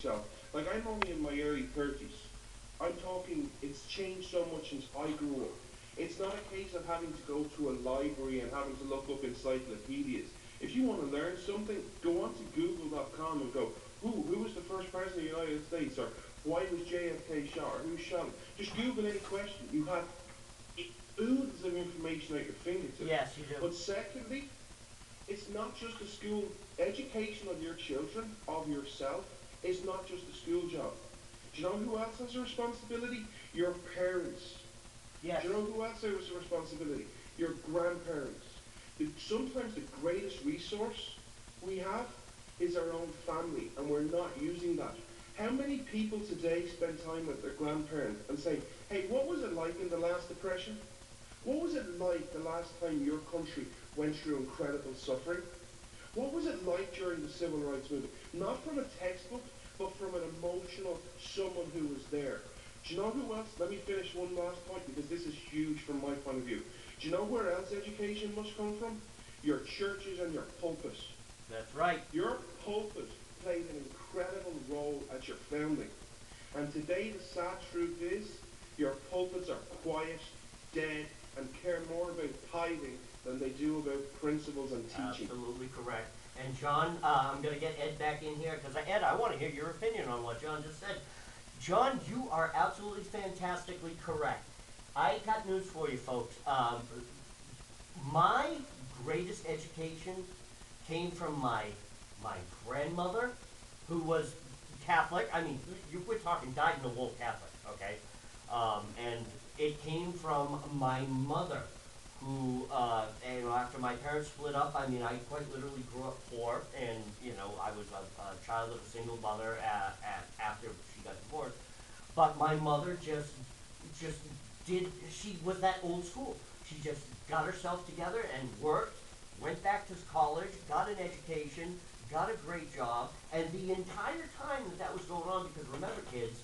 So, like, I'm only in my early 30s. I'm talking, it's changed so much since I grew up. It's not a case of having to go to a library and having to look up encyclopedias. If you want to learn something, go onto google.com and go, who was the first president of the United States? Or why was JFK shot? Or who shot him? Just Google any question. You have oodles of information at your fingertips. Yes, you do. But secondly, it's not just a school education of your children, of yourself. It's not just a school job. Do you know who else has a responsibility? Your parents. Yes. Do you know who else has a responsibility? Your grandparents. Sometimes the greatest resource we have is our own family, and we're not using that. How many people today spend time with their grandparents and say, hey, what was it like in the last depression? What was it like the last time your country went through incredible suffering? What was it like during the civil rights movement? Not from a textbook, but from an emotional someone who was there. Do you know who else? Let me finish one last point because this is huge from my point of view. Do you know where else education must come from? Your churches and your pulpits. That's right. Your pulpit played an incredible role at your founding. And today the sad truth is your pulpits are quiet, dead, and care more about tithing than they do about principles and teaching. Absolutely correct. And John, I'm going to get Ed back in here because Ed, I want to hear your opinion on what John just said. John, you are absolutely fantastically correct. I got news for you, folks. My greatest education came from my grandmother, who was Catholic. I mean, we're talking dyed-in-the-wool Catholic, okay? And it came from my mother, who, after my parents split up, I mean, I quite literally grew up poor, and, I was a child of a single mother after she got divorced. But my mother just she was that old school. She just got herself together and worked, went back to college, got an education, got a great job, and the entire time that was going on, because remember, kids,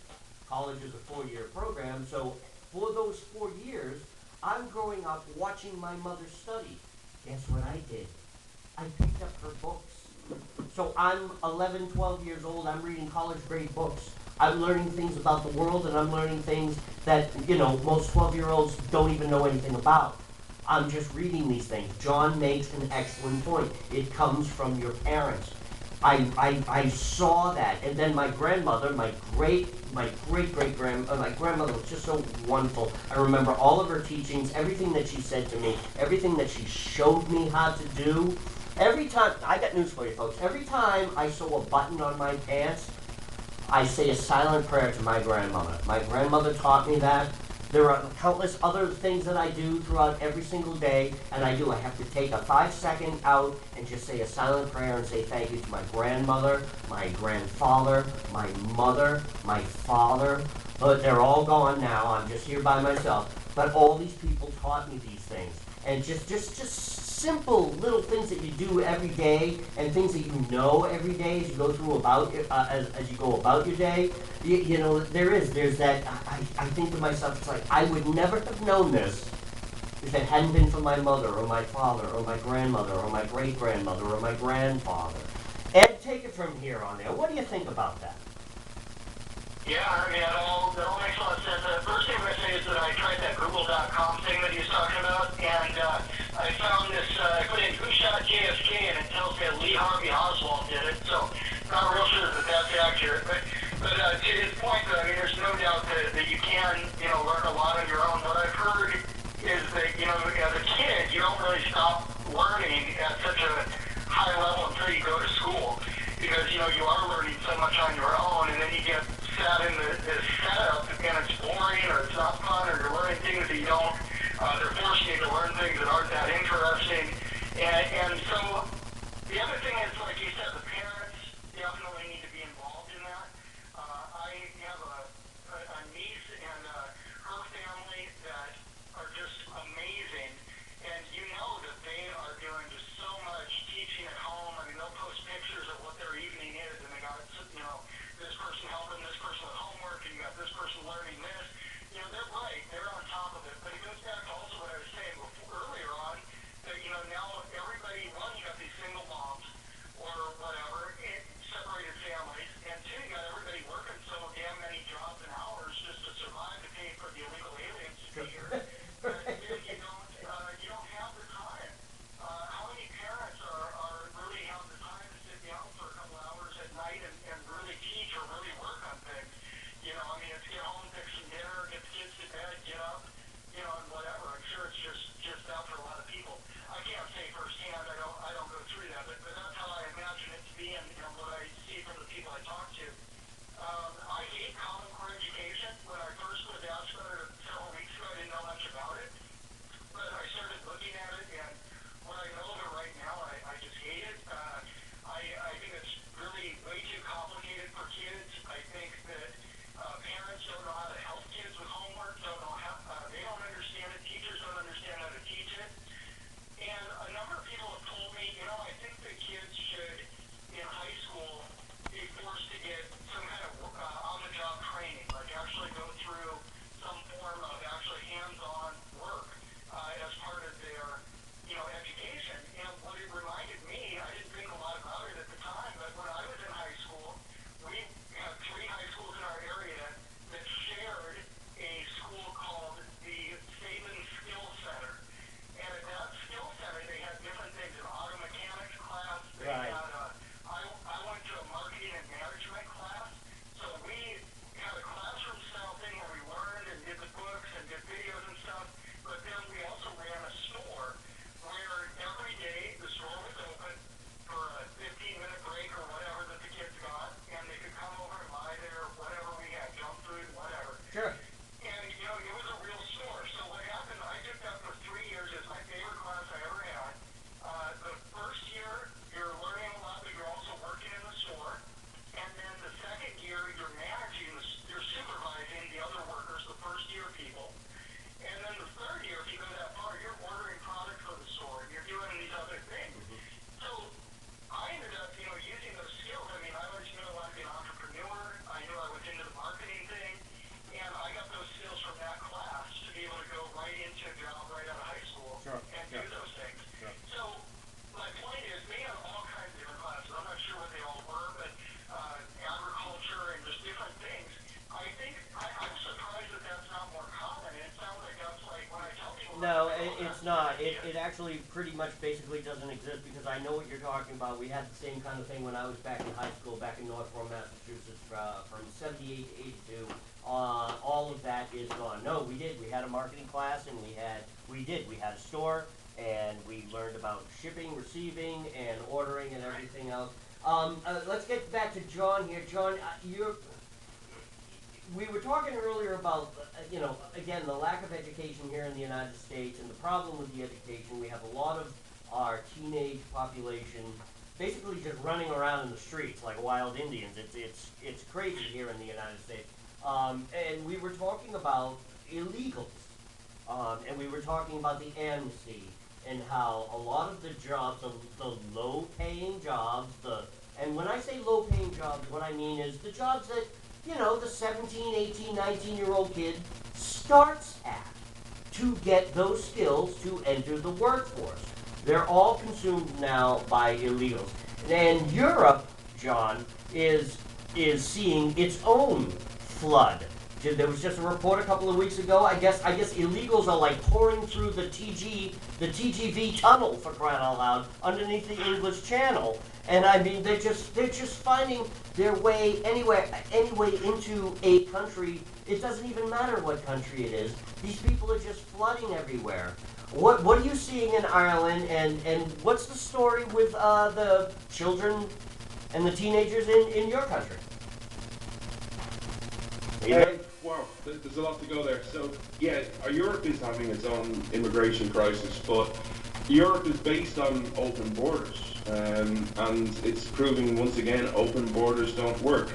college is a 4-year program, so for those 4 years, I'm growing up watching my mother study. Guess what I did? I picked up her books. So I'm 11, 12 years old, I'm reading college grade books. I'm learning things about the world, and I'm learning things that, most 12-year-olds don't even know anything about. I'm just reading these things. John makes an excellent point. It comes from your parents. I saw that, and then my grandmother, my great my grandmother was just so wonderful. I remember all of her teachings, everything that she said to me, everything that she showed me how to do. Every time, I got news for you folks, every time I sew a button on my pants, I say a silent prayer to my grandmother. My grandmother taught me that. There are countless other things that I do throughout every single day, and I have to take a 5-second out and just say a silent prayer and say thank you to my grandmother, my grandfather, my mother, my father. But they're all gone now. I'm just here by myself. But all these people taught me these things, and just simple little things that you do every day, and things that you know every day as you go through as you go about your day. There's that. I think to myself, it's like I would never have known this if it hadn't been for my mother or my father or my grandmother or my great grandmother or my grandfather. Ed, take it from here on there. What do you think about that? Yeah, I mean, that all makes a lot of sense. The first thing I'm going to say is that I tried that Google.com thing that he was talking about, and I found this, I put in who shot JFK, and it tells me that Lee Harvey Oswald did it, so not real sure that that's accurate. But to his point, though, I mean, there's no doubt that you can, learn a lot on your own. What I've heard is that, as a kid, you don't really stop learning at such a high level until you go to school, because, you are learning so much on your own, and then you get sat in this setup and it's boring or it's not fun or you're learning things that you don't, they're forcing you to learn things that aren't that interesting. And so the other thing is, like you said, the parents definitely need to be involved in that. I have a niece and her family that are just amazing, and that they are doing just so much teaching at home. I mean, they'll post pictures of what their evening is, and they got, this person helping this person with homework, and you got this person learning this. They're right. They're on top of it. But it goes back to also what I was saying earlier on, that, now everybody, one, you got these single moms or whatever, separated families, and two, you got everybody to really work on things. You know, I mean, it's get home, fix some dinner, get the kids to bed, get up, you know, and whatever. I'm sure it's just that for a lot of people. I can't say firsthand. I don't go through that, but that's how I imagine it to be, and what I see from the people I talk to. I hate Common Core education. When I first was asked about it several weeks ago, I didn't know much about it. But I started looking at it, and what I know of it right now, I just hate it. I think it's really way too complicated for kids. I think that parents don't know how to help kids with homework, don't know how, they don't understand it, teachers don't understand how to teach it. And a number of people have told me, you know, I think that kids should, in high school, be forced to get some kind of on-the-job training, like actually go through some form of actually hands-on work as part of their, you know, education. And what it reminded me, I didn't think a lot about it at the time, but when I was in high school, we had 3 high schools in our area that shared a school called the Saban Skill Center. And at that skill center, they had different things, an auto mechanics class. They Right. had I went to a marketing and management class. So we had a classroom style thing where we learned and did the books and did videos and stuff. But then we also ran a store where every day the store was open for a 15-minute break or whatever that the kids got, and they could come over and buy their whatever we had, junk food, whatever. Sure. And, you know, it was a real store. So what happened, I took that for 3 years. It's my favorite class I ever had. The first year, you're learning a lot, but you're also working in the store. And then the second year, you're managing, you're supervising the other workers, the first year people. And then the third year, if you go that far, you're ordering product for the store, and you're doing these other things. So I ended up, you know, using those skills. I mean, I always knew I wanted to be an entrepreneur. I knew I was into the marketing thing. And I got those skills from that class to be able to go right into a job right out of high school and do those things. So my point is, they had all kinds of different classes. I'm not sure what they all were, but agriculture and just different things. I think I'm surprised that that's not more common. It sounds like that's like when I tell people. No, it's not. It actually pretty much basically doesn't exist because I know what you're talking about. We had the same kind of thing when I was back in high school, back in Northborough, Massachusetts, from 78 to 82. All of that is gone. No, we did. We had a marketing class, and we had a store, and we learned about shipping, receiving, and ordering, and everything else. Let's get back to John here. John, we were talking earlier about, you know, again, the lack of education here in the United States, and the problem with the education. We have a lot of our teenage population basically just running around in the streets like wild Indians. It's crazy here in the United States. And we were talking about illegals, and we were talking about the amnesty and how a lot of the jobs, the low-paying jobs, and when I say low-paying jobs, what I mean is the jobs that, you know, the 17, 18, 19-year-old kid starts at to get those skills to enter the workforce. They're all consumed now by illegals. And Europe, John, is seeing its own flood. There was just a report a couple of weeks ago. I guess illegals are like pouring through the TGV tunnel, for crying out loud, underneath the English Channel. And I mean, they're just finding their way anyway into a country. It doesn't even matter what country it is. These people are just flooding everywhere. What are you seeing in Ireland, and what's the story with the children and the teenagers in your country? Wow, there's a lot to go there. So, yeah, Europe is having its own immigration crisis, but Europe is based on open borders, and it's proving once again open borders don't work.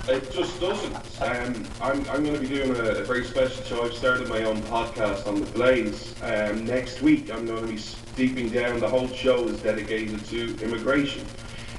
It just doesn't. I'm going to be doing a very special show. I've started my own podcast on the Blaze. Next week, I'm going to be deeping down. The whole show is dedicated to immigration.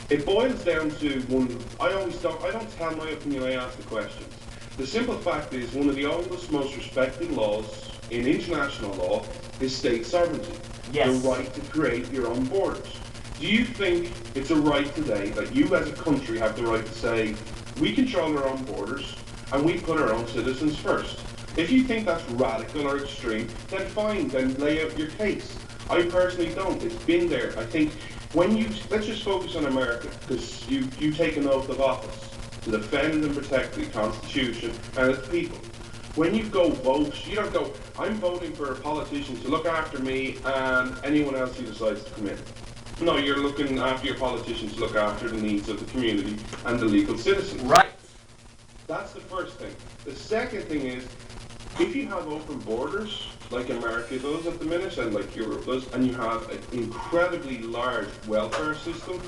It boils down to one. I don't tell my opinion. I ask the questions. The simple fact is, one of the oldest, most respected laws in international law is state sovereignty. Yes. The right to create your own borders. Do you think it's a right today that you as a country have the right to say, we control our own borders and we put our own citizens first? If you think that's radical or extreme, then fine, then lay out your case. I personally don't. It's been there. I think let's just focus on America, because you take an oath of office to defend and protect the Constitution and its people. When you go vote, you don't go, I'm voting for a politician to look after me and anyone else who decides to come in. No, you're looking after your politician to look after the needs of the community and the legal citizens. Right. That's the first thing. The second thing is, if you have open borders, like America does at the minute, and like Europe does, and you have an incredibly large welfare system,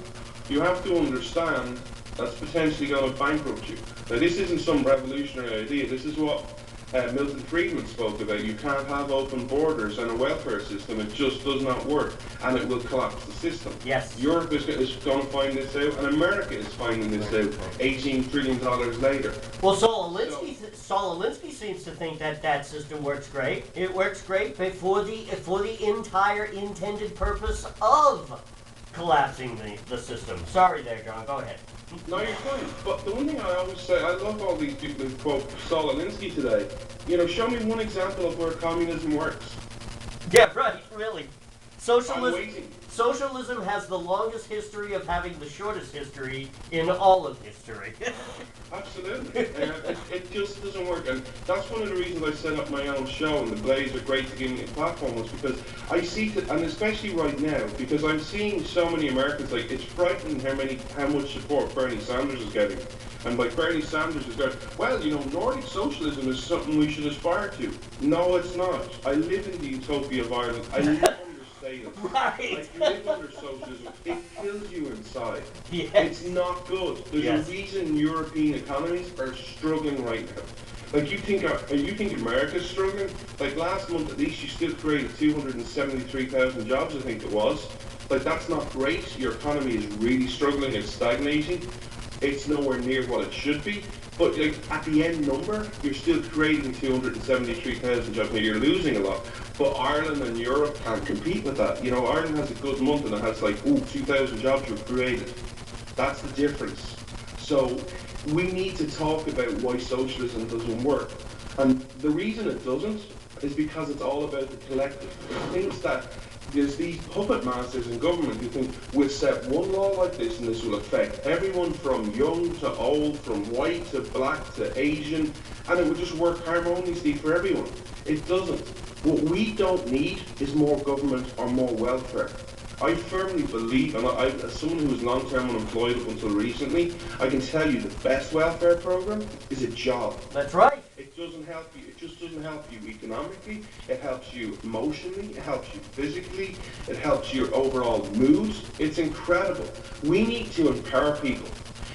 you have to understand that's potentially going to bankrupt you. Now, this isn't some revolutionary idea. This is what Milton Friedman spoke about. You can't have open borders and a welfare system. It just does not work, and it will collapse the system. Yes. Europe is going to find this out, and America is finding this out $18 trillion later. Well, Saul Alinsky seems to think that that system works great. It works great for the entire intended purpose of collapsing the system. Sorry there, John. Go ahead. No, you're fine. But the one thing I always say, I love all these people who quote Saul Alinsky today. You know, show me one example of where communism works. Yeah, right, really. I'm waiting. Socialism has the longest history of having the shortest history in all of history. Absolutely. It just doesn't work. And that's one of the reasons I set up my own show, and the Blaze are great to give me a platform, was because I see, and especially right now, because I'm seeing so many Americans, like, it's frightening how much support Bernie Sanders is getting. And like Bernie Sanders is going, well, you know, Nordic socialism is something we should aspire to. No, it's not. I live in the utopia of Ireland. I live under status. Right. Like, you live under socialism. It kills you inside. Yes. It's not good. There's Yes. a reason European economies are struggling right now. Like, you think America's struggling? Like, last month at least you still created 273,000 jobs, I think it was. Like, that's not great. Your economy is really struggling. It's stagnating. It's nowhere near what it should be. But like, at the end number, you're still creating 273,000 jobs. Now, you're losing a lot. But Ireland and Europe can't compete with that. You know, Ireland has a good month and it has like, 2,000 jobs were created. That's the difference. So we need to talk about why socialism doesn't work. And the reason it doesn't is because it's all about the collective. It thinks that there's these puppet masters in government who think we'll set one law like this and this will affect everyone from young to old, from white to black to Asian, and it will just work harmoniously for everyone. It doesn't. What we don't need is more government or more welfare. I firmly believe, and as someone who was long-term unemployed up until recently, I can tell you the best welfare program is a job. That's right. It doesn't help you. It just doesn't help you economically. It helps you emotionally. It helps you physically. It helps your overall mood. It's incredible. We need to empower people.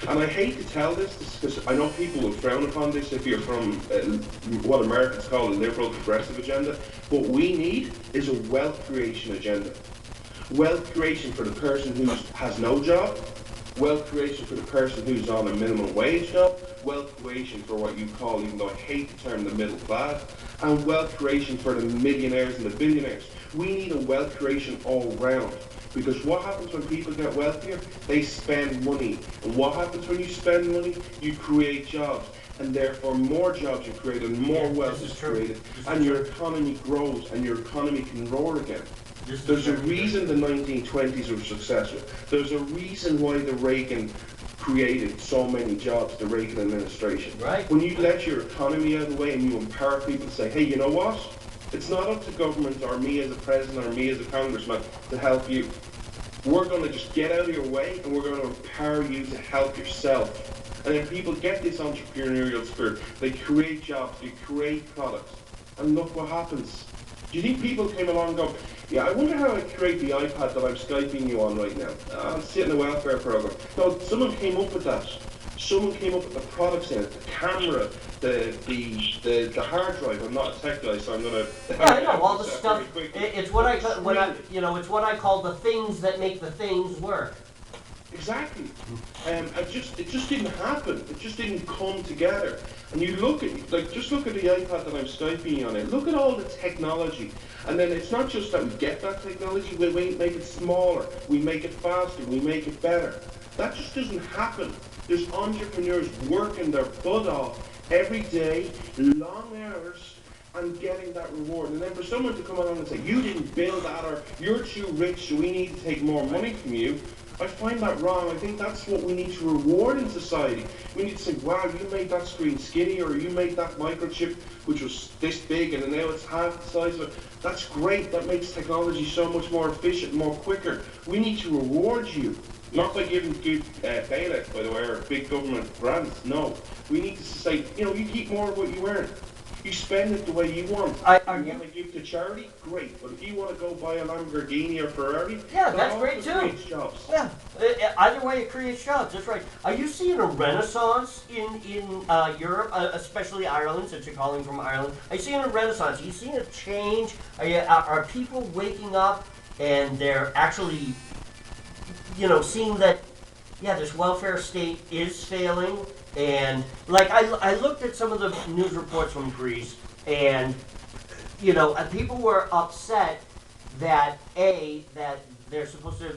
And I hate to tell this because I know people will frown upon this if you're from what Americans call a liberal progressive agenda. What we need is a wealth creation agenda. Wealth creation for the person who has no job, wealth creation for the person who's on a minimum wage job, wealth creation for what you call, even though I hate the term, the middle class, and wealth creation for the millionaires and the billionaires. We need a wealth creation all round. Because what happens when people get wealthier? They spend money. And what happens when you spend money? You create jobs. And therefore more jobs are created, more wealth is created, and your economy grows, and your economy can roar again. There's a reason the 1920s were successful. There's a reason why the Reagan created so many jobs, the Reagan administration. Right. When you let your economy out of the way and you empower people to say, hey, you know what? It's not up to government or me as a president or me as a congressman to help you. We're going to just get out of your way and we're going to empower you to help yourself. And then people get this entrepreneurial spirit. They create jobs, they create products. And look what happens. Do you think people came along and go, yeah, I wonder how I create the iPad that I'm Skyping you on right now. I'm sitting in a welfare program. No, someone came up with that. Someone came up with the products in it, the camera, the hard drive. I'm not a tech guy, so I'm gonna. I know all the stuff. It's what I call the things that make the things work. Exactly. It just didn't happen. It just didn't come together. And you look at, just look at the iPad that I'm Skyping on it. Look at all the technology. And then it's not just that we get that technology, we make it smaller, we make it faster, we make it better. That just doesn't happen. There's entrepreneurs working their butt off every day, long hours, and getting that reward. And then for someone to come along and say, you didn't build that, or you're too rich, so we need to take more money from you, I find that wrong. I think that's what we need to reward in society. We need to say, wow, you made that screen skinny, or you made that microchip, which was this big, and now it's half the size of it. That's great. That makes technology so much more efficient, more quicker. We need to reward you. Not by giving good bailouts, by the way, or big government grants. No. We need to say, you keep more of what you earn. You spend it the way you want. You want to give to charity? Great. But if you want to go buy a Lamborghini or Ferrari, that's great too. Creates jobs. Yeah, either way it creates jobs. That's right. Are you seeing a renaissance in Europe, especially Ireland, since you're calling from Ireland? Are you seeing a renaissance? Are you seeing a change? Are people waking up and they're actually, seeing that, this welfare state is failing? And like I looked at some of the news reports from Greece, and people were upset that they're supposed to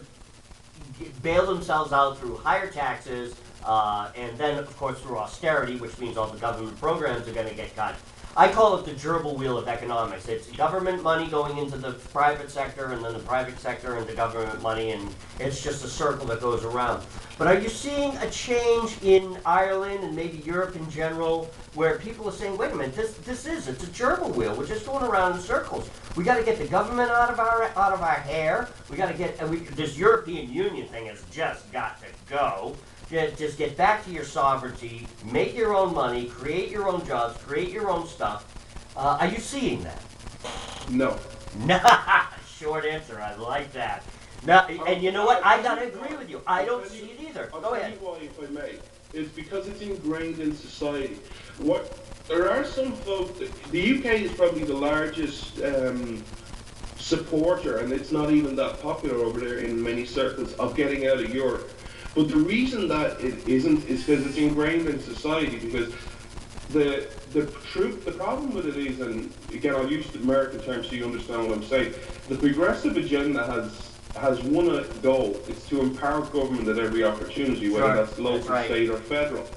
bail themselves out through higher taxes, and then of course through austerity, which means all the government programs are going to get cut. I call it the gerbil wheel of economics. It's government money going into the private sector, and then the private sector into government money, and it's just a circle that goes around. But are you seeing a change in Ireland and maybe Europe in general, where people are saying, wait a minute, it's a gerbil wheel. We're just going around in circles. We got to get the government out of our hair. We got to get this European Union thing has just got to go. Just get back to your sovereignty, make your own money, create your own jobs, create your own stuff. Are you seeing that? No. Short answer. I like that. Now, and you know what? I gotta agree with you. I don't see it either. Go ahead. I'll tell you why, if I may. It's because it's ingrained in society. There are some folk. The UK is probably the largest supporter, and it's not even that popular over there in many circles, of getting out of Europe. But the reason that it isn't is because it's ingrained in society. Because the problem with it is, and again I'll use the American term so you understand what I'm saying. The progressive agenda has one goal. It's to empower government at every opportunity, whether that's local, state, or federal.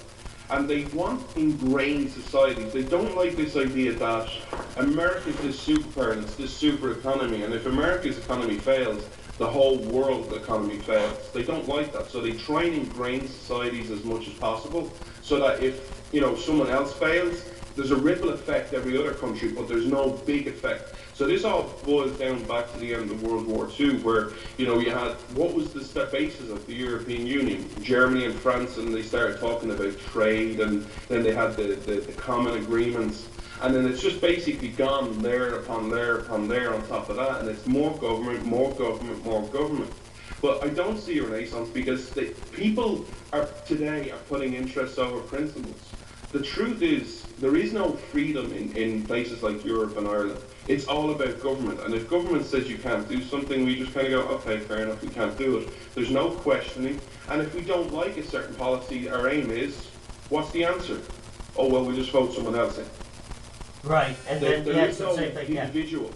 And they want ingrained societies. They don't like this idea that America's this superpower and it's this super economy, and if America's economy fails, the whole world economy fails. They don't like that, so they try and ingrain societies as much as possible, so that if someone else fails, there's a ripple effect every other country, but there's no big effect. So this all boils down back to the end of World War II, where you had, what was the basis of the European Union? Germany and France, and they started talking about trade, and then they had the common agreements. And then it's just basically gone layer upon layer upon layer on top of that, and it's more government, more government, more government. But I don't see a renaissance, because people today are putting interests over principles. The truth is, there is no freedom in places like Europe and Ireland. It's all about government, and if government says you can't do something, we just kind of go, okay, fair enough, we can't do it. There's no questioning, and if we don't like a certain policy, our aim is, what's the answer? Oh, well, we just vote someone else in. Right, and there is no same thing, individual.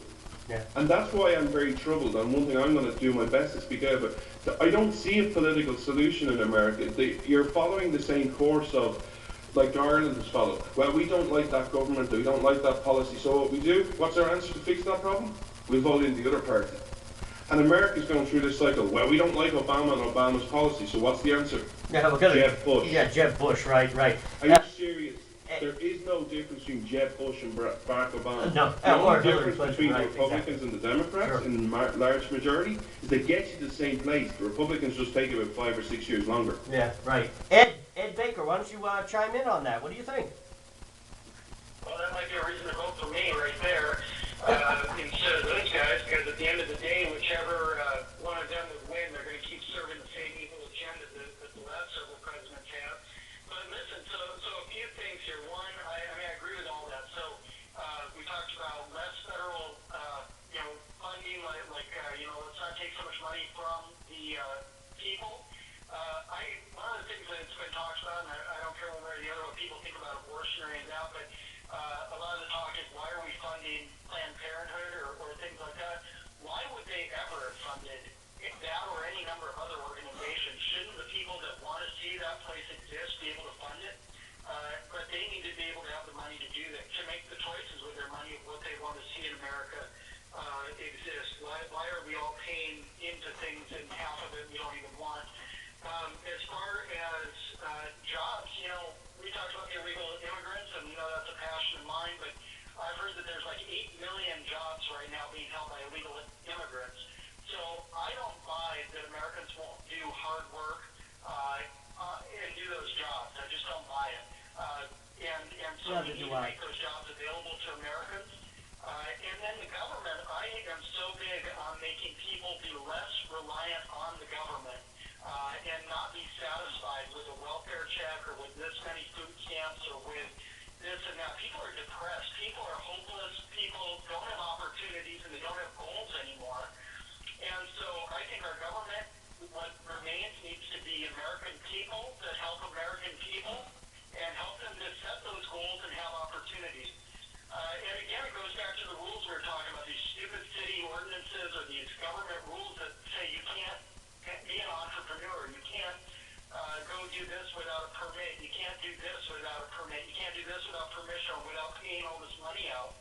Yeah. And that's why I'm very troubled, and one thing I'm going to do my best to speak out about. I don't see a political solution in America. You're following the same course of, like Ireland has followed. Well, we don't like that government, we don't like that policy, so what we do, what's our answer to fix that problem? We vote in the other party. And America's going through this cycle. Well, we don't like Obama and Obama's policy, so what's the answer? Yeah, Jeb Bush. Yeah, Jeb Bush, right. Are you serious? There is no difference between Jeb Bush and Barack Obama. No, the only or difference Clinton, between right, the Republicans and the Democrats in large majority is they get you to the same place. The Republicans just take about 5 or 6 years longer. Yeah, right. Ed Baker, why don't you chime in on that? What do you think? Well, that might be a reason to vote for me right there instead of those guys, because at the end of the day, whichever one of them would win, they're going to keep serving the same evil agenda that the last several presidents have. But listen, so a few things here. One, I agree with all that. So we talked about less federal, funding, let's not take so much money from the people. One of the things that's been talked about, and I don't care one way or the other what people think about abortion or anything like that, but a lot of the talk is, why are we funding Planned Parenthood or things like that? Why would they ever have funded that or any number of other organizations? Shouldn't the people that want to see that place exist be able to fund it? But they need to be able to have the money to do that, to make the choices with their money of what jobs, we talked about the illegal immigrants, and that's a passion of mine, but I've heard that there's like 8 million jobs right now being held by illegal immigrants. So I don't buy that Americans won't do hard work and do those jobs. I just don't buy it. And so we need to make those jobs available to Americans. And then the government, I am so big on making people be less reliant on the government and not be satisfied with a welfare check or with this many food stamps or with this and that. People are depressed. People are hopeless. People don't have opportunities and they don't have goals anymore. And so I think our government, what remains, needs to be American people that help American people and help them to set those goals and have opportunities. And again, it goes back to the rules we were talking about, these stupid city ordinances or these government rules that say you can't be an entrepreneur, you can't go do this without a permit, you can't do this without a permit, you can't do this without permission or without paying all this money out.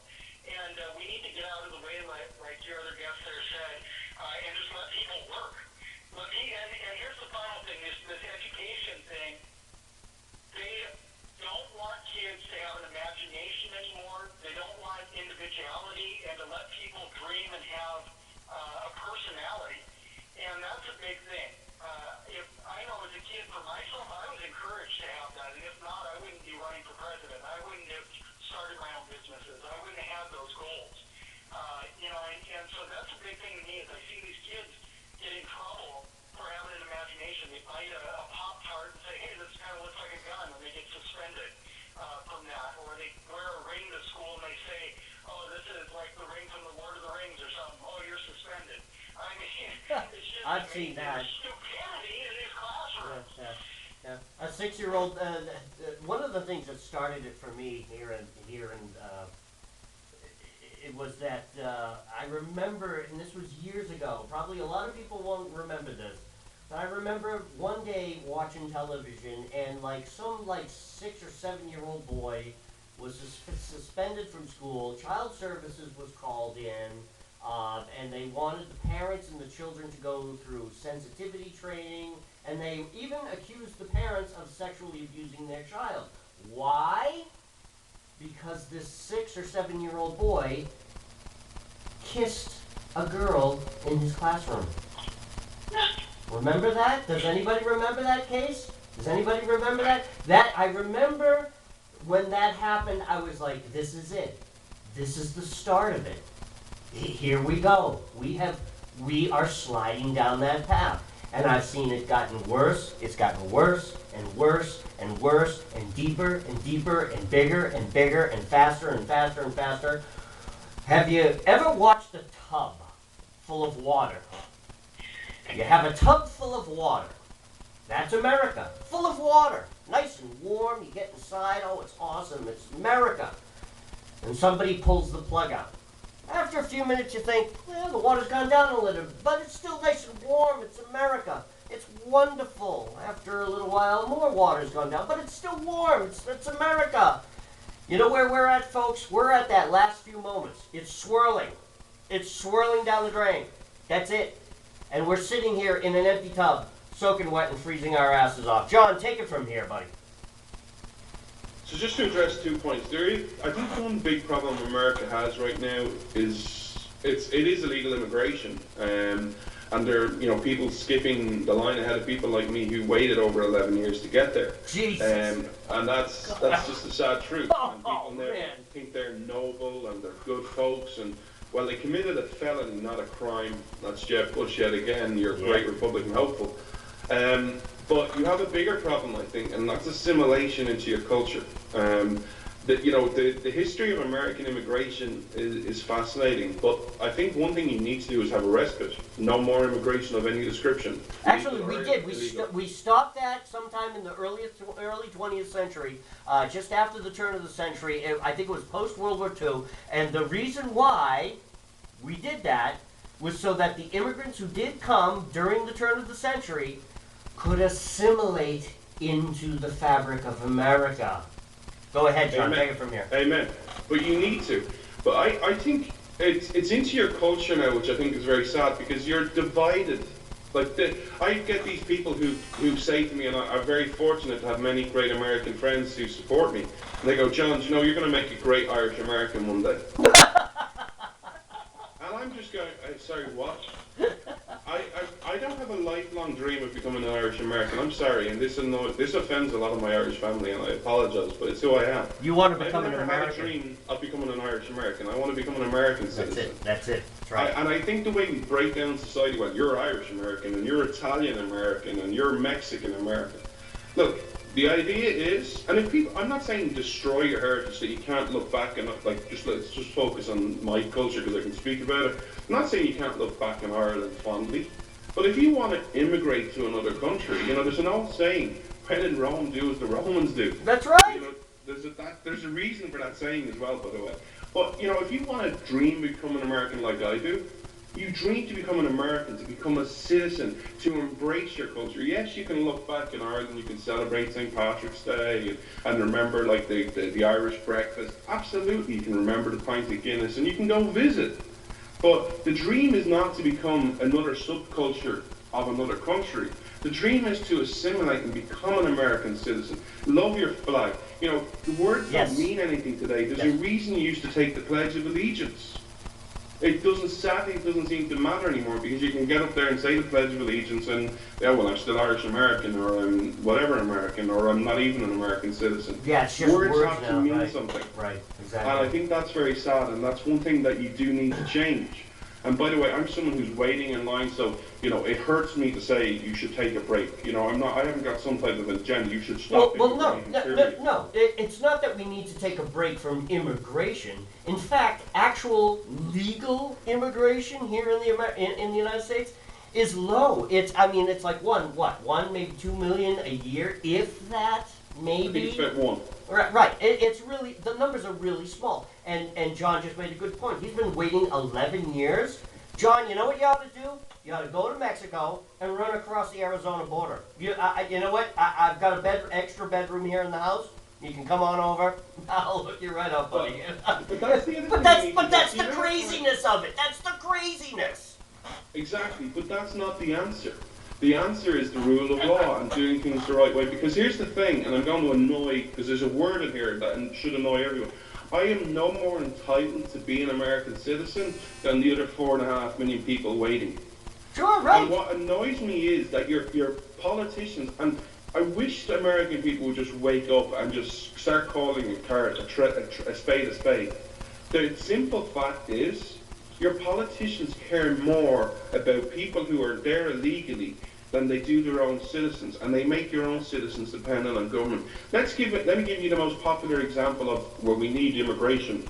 And we need to get out of the way, like your other guest there said, and just let people work. And here's the final thing, this education thing. They don't want kids to have an imagination anymore. They don't want individuality and to let people dream and have a personality. And that's a big thing. If I know as a kid for myself, I was encouraged to have that. And if not, I wouldn't be running for president. I wouldn't have started my own businesses. I wouldn't have had those goals. And so that's a big thing to me is I see these kids get in trouble for having an imagination. They bite a Pop-Tart and say, hey, this kind of looks like a gun, and they get suspended from that. Or they wear a ring to school and they say, oh, this is like the ring from the Lord of the Rings or something. Oh, you're suspended. I mean, it's just I've seen that. Stupidity in these classrooms. Yeah. A 6-year-old. One of the things that started it for me here and it was that I remember, and this was years ago. Probably a lot of people won't remember this, but I remember one day watching television and some 6 or 7-year-old boy was suspended from school. Child services was called in. And they wanted the parents and the children to go through sensitivity training, and they even accused the parents of sexually abusing their child. Why? Because this 6 or 7-year-old boy kissed a girl in his classroom. Remember that? Does anybody remember that case? Does anybody remember that? I remember when that happened, I was like, this is it. This is the start of it. Here we go. We are sliding down that path. And I've seen it gotten worse. It's gotten worse and worse and worse and deeper and deeper and bigger and bigger and faster and faster and faster. Have you ever watched a tub full of water? You have a tub full of water. That's America. Full of water. Nice and warm. You get inside. Oh, it's awesome. It's America. And somebody pulls the plug out. After a few minutes, you think, well, the water's gone down a little, but it's still nice and warm. It's America. It's wonderful. After a little while, more water's gone down, but it's still warm. It's America. You know where we're at, folks? We're at that last few moments. It's swirling. It's swirling down the drain. That's it. And we're sitting here in an empty tub, soaking wet and freezing our asses off. John, take it from here, buddy. So just to address 2 points, I think one big problem America has right now is it is illegal immigration, and there are people skipping the line ahead of people like me who waited over 11 years to get there. Jesus. And that's just the sad truth. And people now think they're noble and they're good folks, and well, they committed a felony, not a crime. That's Jeb Bush yet again, your great Republican hopeful. But you have a bigger problem, I think, and that's assimilation into your culture. The history of American immigration is fascinating, but I think one thing you need to do is have a respite. No more immigration of any description. Actually, we did. We stopped that sometime in the early 20th century, just after the turn of the century. I think it was post-World War II, and the reason why we did that was so that the immigrants who did come during the turn of the century could assimilate into the fabric of America. Go ahead, John. Amen. Take it from here. Amen. But you need to. But I think it's into your culture now, which I think is very sad, because you're divided Like, I get these people who say to me, and I'm very fortunate to have many great American friends who support me, and they go, John, you know, you're going to make a great Irish American one day. And I'm just going, sorry, what? I don't have a lifelong dream of becoming an Irish American. I'm sorry, and this offends a lot of my Irish family, and I apologise, but it's who I am. You want to become an American? I've never had a dream of becoming an Irish American. I want to become an American citizen. That's it. That's right. And I think the way we break down society, well, you're Irish American, and you're Italian American, and you're Mexican American. Look, the idea is, and if people, I'm not saying destroy your heritage so you can't look back and like let's just focus on my culture because I can speak about it. I'm not saying you can't look back in Ireland fondly, but if you want to immigrate to another country, you know, there's an old saying, when in Rome, do as the Romans do. That's right. You know, there's a reason for that saying as well, by the way. But, you know, if you want to dream of becoming an American like I do, you dream to become an American, to become a citizen, to embrace your culture. Yes, you can look back in Ireland, you can celebrate St. Patrick's Day and remember like the Irish breakfast. Absolutely, you can remember the pint of Guinness and you can go visit. But the dream is not to become another subculture of another country. The dream is to assimilate and become an American citizen. Love your flag. You know, the words don't mean anything today. There's a reason you used to take the Pledge of Allegiance. Sadly, it doesn't seem to matter anymore because you can get up there and say the Pledge of Allegiance and, yeah, well, I'm still Irish American or I'm whatever American or I'm not even an American citizen. Yeah, it's just words have to now, mean right. something. Right, exactly. And I think that's very sad, and that's one thing that you do need to change. And by the way, I'm someone who's waiting in line, so, you know, it hurts me to say you should take a break. You know, I haven't got some type of agenda. You should stop. Well, no. It's not that we need to take a break from immigration. In fact, actual legal immigration here in the United States is low. It's like one, maybe 2 million a year, if that, maybe. I think it's about 1. Right. It's really, the numbers are really small. And John just made a good point. He's been waiting 11 years. John, you know what you ought to do? You ought to go to Mexico and run across the Arizona border. You know what? I've got extra bedroom here in the house. You can come on over. I'll hook you right up, buddy. But that's the other thing. But that's the craziness of it. That's the craziness. Exactly, but that's not the answer. The answer is the rule of law and doing things the right way. Because here's the thing, and I'm going to annoy, because there's a word in here that should annoy everyone. I am no more entitled to be an American citizen than the other 4.5 million people waiting. Sure, right. And what annoys me is that your politicians, and I wish the American people would just wake up and just start calling a spade a spade. The simple fact is, your politicians care more about people who are there illegally than they do their own citizens, and they make your own citizens dependent on government. Let me give you the most popular example of where we need immigration.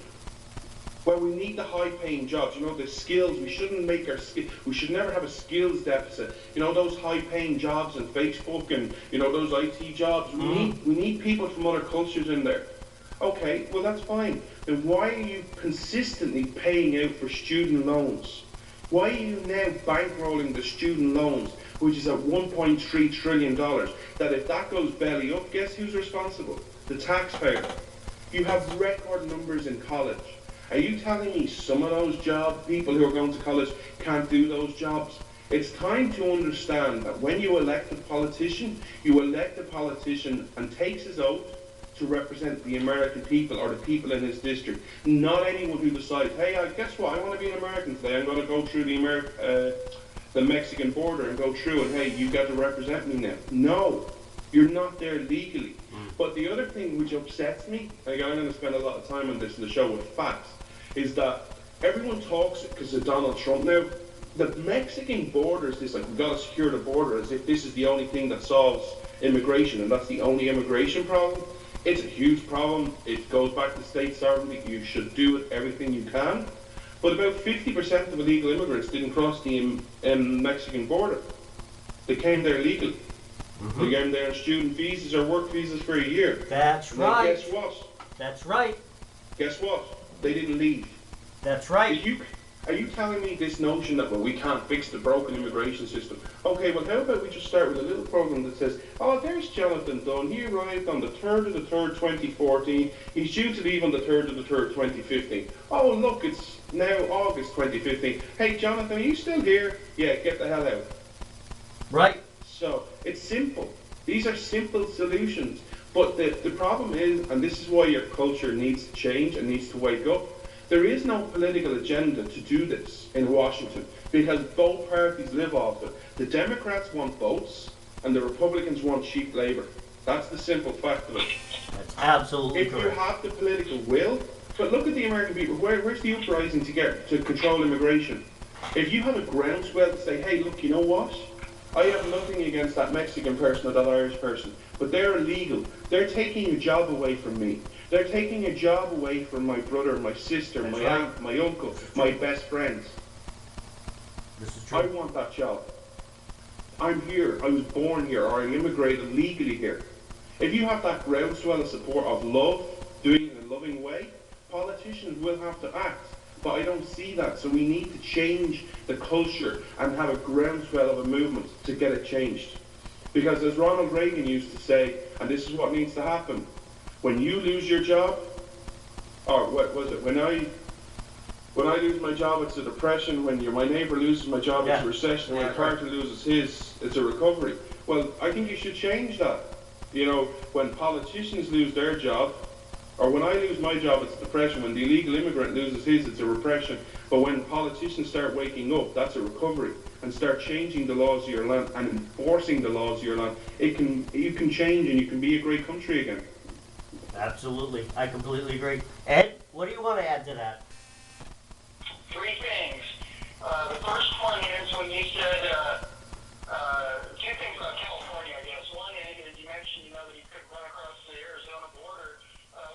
Where we need the high-paying jobs, you know, the skills. We should never have a skills deficit. You know, those high-paying jobs in Facebook and, you know, those IT jobs. We need people from other cultures in there. Okay, well that's fine. Then why are you consistently paying out for student loans? Why are you now bankrolling the student loans, which is at $1.3 trillion, that if that goes belly up, guess who's responsible? The taxpayer. You have record numbers in college. Are you telling me some of those people who are going to college can't do those jobs? It's time to understand that when you elect a politician and takes his oath to represent the American people or the people in his district, not anyone who decides, hey, guess what, I want to be an American today, I'm going to go through the Mexican border and go through and, hey, you got to represent me now. No, you're not there legally. But the other thing which upsets me, like I'm going to spend a lot of time on this in the show with facts, is that everyone talks, because of Donald Trump now, the Mexican border is this, like, we've got to secure the border as if this is the only thing that solves immigration and that's the only immigration problem. It's a huge problem. It goes back to state sovereignty. You should do it, everything you can. But about 50% of illegal immigrants didn't cross the Mexican border. They came there legally. They came there on student visas or work visas for a year. That's now, right. Guess what? That's right. Guess what? They didn't leave. That's right. Are you telling me this notion that, well, we can't fix the broken immigration system? Okay, well, how about we just start with a little program that says, oh, there's Jonathon Dunne. He arrived on the 3rd of the 3rd, 2014. He's due to leave on the 3rd of the 3rd, 2015. Oh, look, it's now August 2015. Hey, Jonathon, are you still here? Yeah, get the hell out. Right. So it's simple. These are simple solutions. But the problem is, and this is why your culture needs to change and needs to wake up, there is no political agenda to do this in Washington because both parties live off it. The Democrats want votes and the Republicans want cheap labor. That's the simple fact of it. That's absolutely If you correct. have the political will, but look at the American people. Where's the uprising to control immigration? If you have a groundswell to say, hey, look, you know what? I have nothing against that Mexican person or that Irish person, but they're illegal. They're taking a job away from me. They're taking a job away from my brother, my sister, That's my right. aunt, my uncle, my best friends. This is I true. want that job. I'm here. I was born here, or I immigrated legally here. If you have that groundswell of support of love, doing it in a loving way, politicians will have to act. But I don't see that, so we need to change the culture and have a groundswell of a movement to get it changed. Because as Ronald Reagan used to say, and this is what needs to happen, when you lose your job, or what was it, when I lose my job, it's a depression. When my neighbour loses my job, it's Yeah. a recession. When Yeah, Carter loses his, it's a recovery. Well, I think you should change that. You know, when politicians lose their job, or when I lose my job, it's a depression. When the illegal immigrant loses his, it's a repression. But when politicians start waking up, that's a recovery, and start changing the laws of your land and enforcing the laws of your land, you can change and you can be a great country again. Absolutely. I completely agree. Ed, what do you want to add to that? Three things. The first one is when you said two things about California, I guess. One is you mentioned, that he could run across the Arizona border.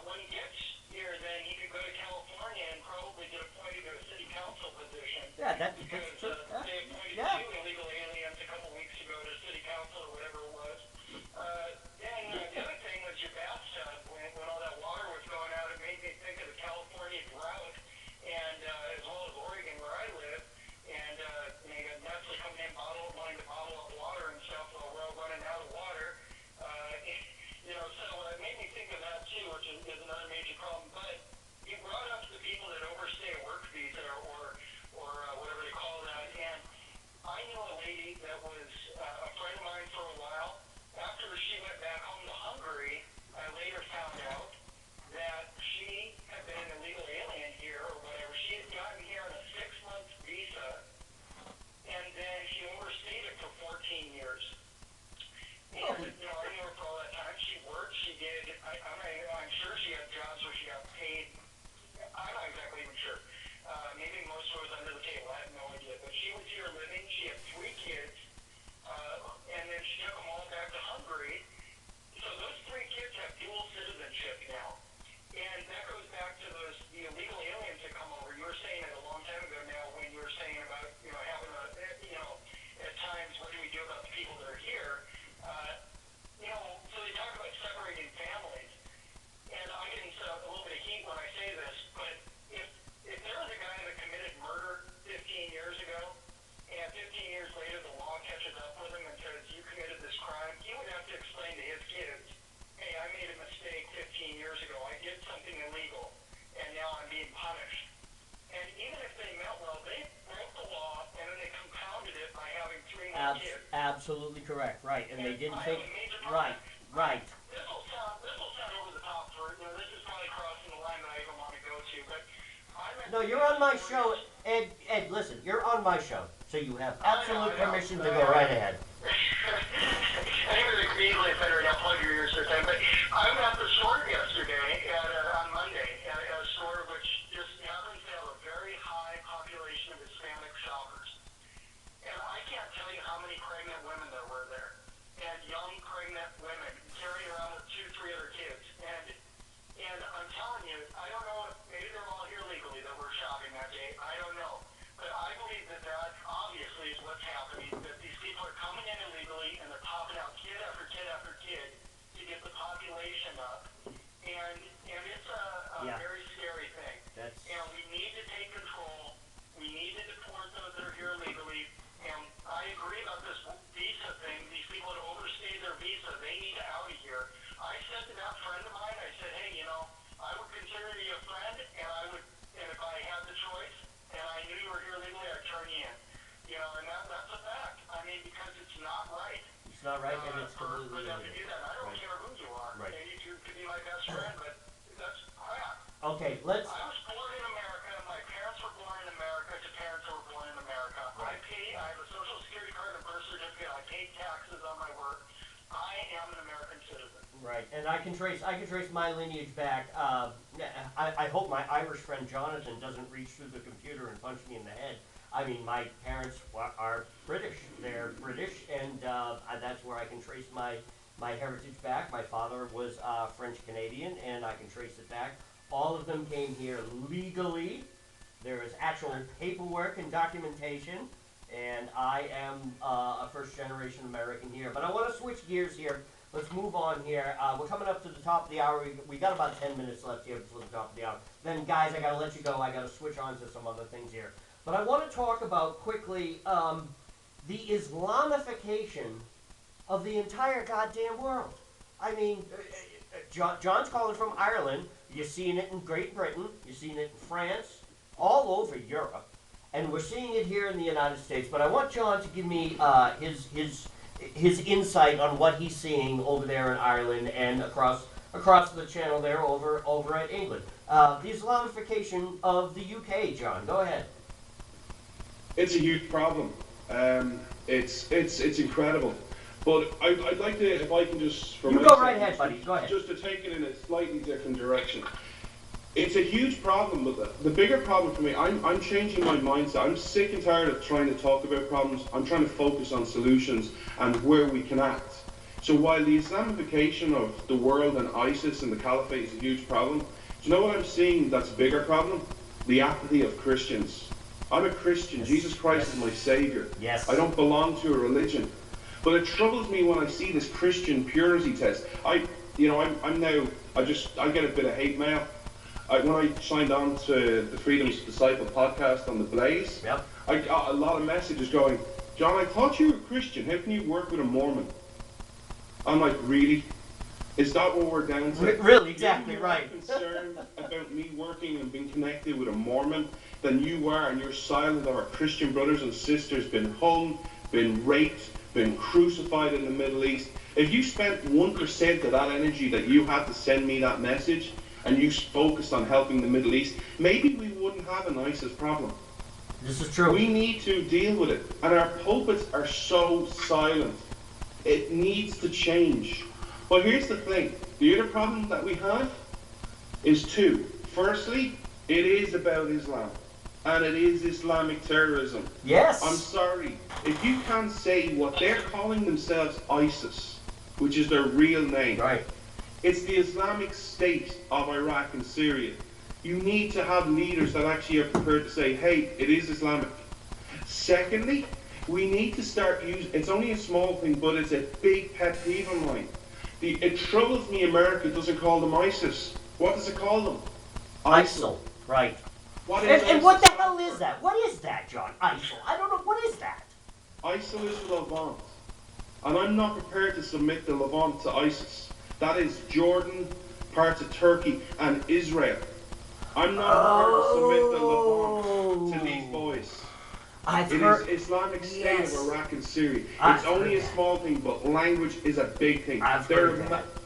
When he gets here, then he could go to California and probably get appointed to a city council position. Yeah, that's Because true. they appointed Yeah. two illegal aliens a couple weeks ago to city council or whatever it was. Then the other thing was your bathtub. When all that water was going out, it made me think of the California drought, and as well as Oregon where I live. And you got Nestle coming in wanting to bottle up water and stuff while we're all running out of water. So it made me think of that too, which is another major problem. But you brought up the people that overstay a work visa or whatever they call that. And I knew a lady that was a friend of mine for a while. After she went back home to Hungary, I later found out that she had been an illegal alien here or whatever. She had gotten here on a 6-month visa, and then she overstayed it for 14 years. And, I knew her for all that time. She worked, she did, I'm sure she had jobs where she got paid. I'm not exactly even sure. Maybe most of it was under the table. I have no idea. But she was here living. She had 3 kids. And then she took them all back to Hungary. So those 3 kids have dual citizenship now. And that goes back to the illegal aliens that come over. You were saying it a long time ago now when you were saying about, having at times, what do we do about the people that are here? So they talk about separating families. And I get into a little bit of heat when I say this, but if there was a guy that committed murder 15 years ago, and 15 years later the law catches up with him and says, you committed this crime, he would have to explain to his kids, hey, I made a mistake 15 years ago. I did something illegal, and now I'm being punished. And even if they meant well, they broke the law, and then they compounded it by having 3 more kids. Absolutely correct. Right. And they didn't I think. have a major problem. Right. This will sound over the top for, this is probably crossing the line that I even want to go to, but No, you're on my show, Ed. Ed, listen, you're on my show, so you have absolute permission to go right ahead. Anyway, they could easily better now plug your ears this time, but I was at the store yesterday on Monday at a store which just happens to have a very high population of Hispanic shoppers. And I can't tell you how many pregnant women there were there. And young pregnant women carrying around with 2, 3 other kids. And I'm telling you, I don't know if maybe they're all here legally that were shopping that day. I don't know. But I believe that obviously is what's happening, that these people are coming in illegally and they're popping out kid after kid after kid to get the population up. And it's a very scary thing. And we need to take control. We need to deport those that are here illegally. And I agree about this visa thing. These people that overstayed their visa, they need out of here. I said to that friend of mine, I said, hey, I would consider you a friend, and if I had the choice, and I knew you were here legally, I'd turn you in. And that's a fact. I mean, because it's not not right, and it's for completely them to illegal. do that. I don't Right. care who you are. Right. Maybe you could be my best friend, but that's crap. Okay, let's. I was born in America. My parents were born in America to parents who were born in America. Right. I have a social security card and a birth certificate. I pay taxes on my work. I am an American citizen. Right, and I can trace my lineage back. I hope my Irish friend Jonathan doesn't reach through the computer and punch me in the head. I mean, my parents are British. They're British, and that's where I can trace my heritage back. My father was French Canadian, and I can trace it back. All of them came here legally. There is actual paperwork and documentation, and I am a first-generation American here. But I want to switch gears here. Let's move on here. We're coming up to the top of the hour. We got about 10 minutes left here before the top of the hour. Then, guys, I got to let you go. I got to switch on to some other things here. But I want to talk about quickly the Islamification of the entire goddamn world. I mean, John's calling from Ireland. You're seeing it in Great Britain. You're seeing it in France, all over Europe, and we're seeing it here in the United States. But I want John to give me his insight on what he's seeing over there in Ireland and across the channel there over at England. The Islamification of the UK, John. Go ahead. It's a huge problem. It's incredible. But I'd like to, if I can just... You go right ahead, buddy. Go ahead. Just to take it in a slightly different direction. It's a huge problem, but the bigger problem for me, I'm changing my mindset. I'm sick and tired of trying to talk about problems. I'm trying to focus on solutions and where we can act. So while the Islamification of the world and ISIS and the Caliphate is a huge problem, do you know what I'm seeing that's a bigger problem? The apathy of Christians. I'm a Christian. Yes. Jesus Christ Yes. is my Savior. Yes. I don't belong to a religion. But it troubles me when I see this Christian purity test. I get a bit of hate mail. When I signed on to the Freedom's Disciple podcast on the Blaze, Yep. I got a lot of messages going, John, I thought you were a Christian. How can you work with a Mormon? I'm like, really? Is that what we're down to? Really, exactly, You're right. more concerned about me working and being connected with a Mormon than you are, and you're silent of our Christian brothers and sisters been hung, been raped, been crucified in the Middle East. If you spent 1% of that energy that you had to send me that message, and you focused on helping the Middle East, maybe we wouldn't have an ISIS problem. This is true. We need to deal with it. And our pulpits are so silent. It needs to change. But here's the thing. The other problem that we have is two. Firstly, it is about Islam. And it is Islamic terrorism. Yes. I'm sorry. If you can't say what they're calling themselves ISIS, which is their real name. Right. It's the Islamic State of Iraq and Syria. You need to have leaders that actually are prepared to say, hey, it is Islamic. Secondly, we need to start using, it's only a small thing, but it's a big pet peeve of mine. It troubles me America doesn't call them ISIS. What does it call them? ISIL. Right. What is And what the ISIL? hell is that? What is that, John? ISIL. I don't know. What is that? ISIL is Levant. And I'm not prepared to submit the Levant to ISIS. That is Jordan, parts of Turkey, and Israel. I'm not prepared to submit the Levant to these boys. It is Islamic State of Iraq and Syria. It's only a small thing, but language is a big thing.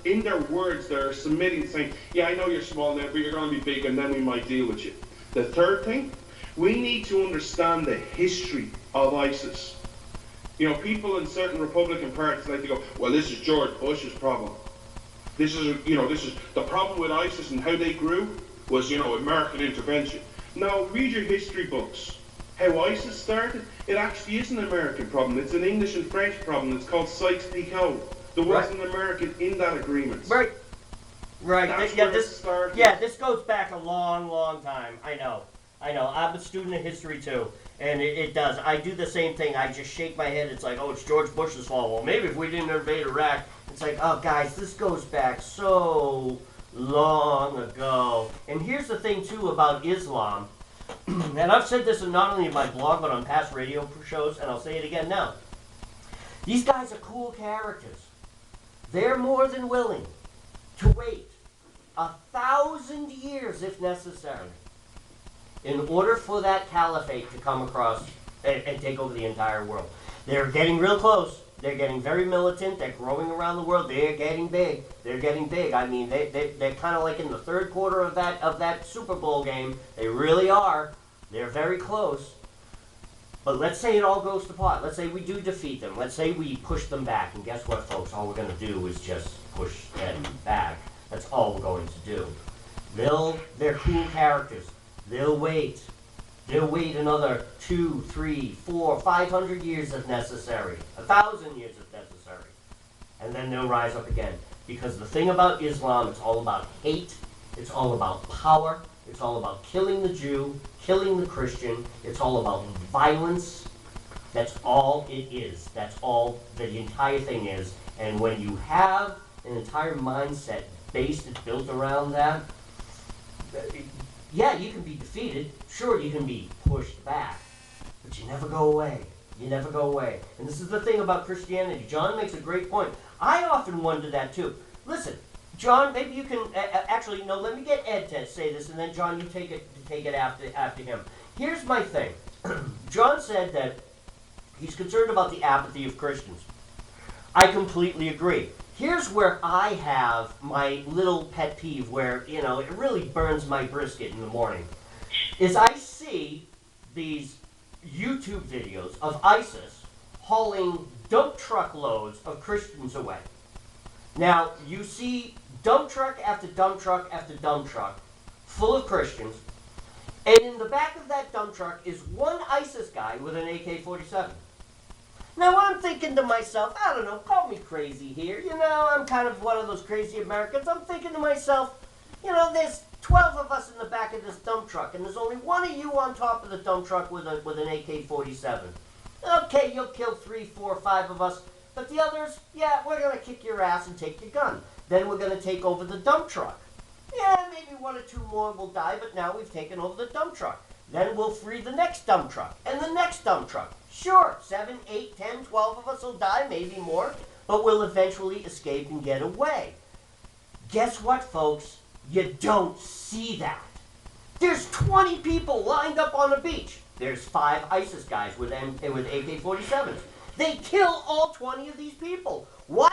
In their words, they're submitting, saying, yeah, I know you're small now, but you're going to be big, and then we might deal with you. The third thing, we need to understand the history of ISIS. You know, people in certain Republican parties like to go, well, this is George Bush's problem. This is the problem with ISIS and how they grew was, American intervention. No, read your history books. How ISIS started, it actually is an American problem. It's an English and French problem. It's called Sykes-Picot. There wasn't an American in that agreement. Right. That's where it started. This goes back a long, long time. I know. I'm a student of history too, and it does. I do the same thing. I just shake my head. It's like, oh, it's George Bush's fault. Well, maybe if we didn't invade Iraq, it's like, oh, guys, this goes back so long ago. And here's the thing too about Islam, and I've said this not only in my blog but on past radio shows, and I'll say it again now. These guys are cool characters. They're more than willing to wait 1,000 years, if necessary, in order for that caliphate to come across and take over the entire world. They're getting real close. They're getting very militant. They're growing around the world. They're getting big. They're getting big. I mean, they're kind of like in the third quarter of that Super Bowl game. They really are. They're very close. But let's say it all goes to pot. Let's say we do defeat them. Let's say we push them back. And guess what, folks? All we're going to do is just push them back. That's all we're going to do. They're cool characters. They'll wait. They'll wait another 2, 3, 4, 500 years if necessary. 1,000 years if necessary. And then they'll rise up again. Because the thing about Islam, it's all about hate. It's all about power. It's all about killing the Jew, killing the Christian. It's all about violence. That's all it is. That's all the entire thing is. And when you have an entire mindset built around that, yeah, you can be defeated. Sure, you can be pushed back. But you never go away. You never go away. And this is the thing about Christianity. John makes a great point. I often wonder that too. Listen, John, maybe you can actually no. Let me get Ed to say this, and then John, you take it after him. Here's my thing. John said that he's concerned about the apathy of Christians. I completely agree. Here's where I have my little pet peeve, where it really burns my brisket in the morning. Is I see these YouTube videos of ISIS hauling dump truck loads of Christians away. Now, you see dump truck after dump truck after dump truck full of Christians, and in the back of that dump truck is one ISIS guy with an AK-47. Now, I'm thinking to myself, I don't know, call me crazy here. I'm kind of one of those crazy Americans. I'm thinking to myself, there's 12 of us in the back of this dump truck, and there's only one of you on top of the dump truck with an AK-47. Okay, you'll kill 3, 4, 5 of us, but the others, yeah, we're going to kick your ass and take your gun. Then we're going to take over the dump truck. Yeah, maybe 1 or 2 more will die, but now we've taken over the dump truck. Then we'll free the next dump truck, and the next dump truck. Sure, 7, 8, 10, 12 of us will die, maybe more, but we'll eventually escape and get away. Guess what, folks? You don't see that. There's 20 people lined up on the beach. There's 5 ISIS guys with AK-47s. They kill all 20 of these people. Why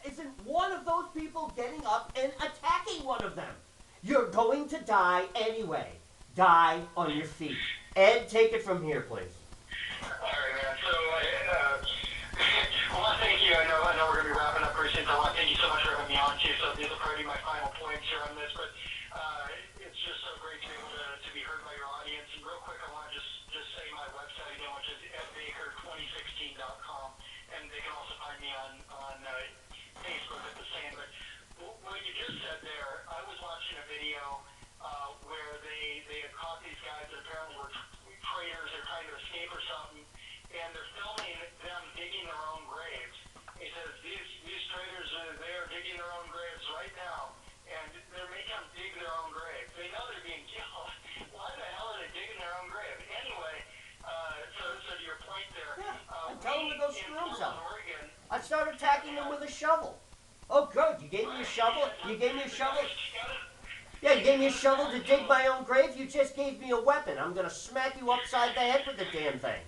isn't one of those people getting up and attacking one of them? You're going to die anyway. Die on your feet. Ed, take it from here, please. All right, man. So, I want to thank you. I know we're going to be wrapping up pretty soon. So I want to thank you so much for having me on, too. So these are probably my final points here on this, but it's just so great to be able to be heard by your audience. And real quick, I want to just say my website again, which is edbaker2016.com, and they can also find me on Facebook at the same. But what you just said there, I was watching a video where they had caught these guys that apparently were traitors. They're trying to escape or something, and they're filming them digging their own graves. He says these traitors they are digging their own graves right now, and they're making them dig their own grave. They know they're being killed. Why the hell are they digging their own grave? Anyway, so to your point there, and tell them to go screw themselves. I started attacking them with a shovel. Oh, good. You gave me a shovel. You gave me a shovel. Yeah, you gave me a shovel to dig my own grave. You just gave me a weapon. I'm gonna smack you upside the head with the damn thing.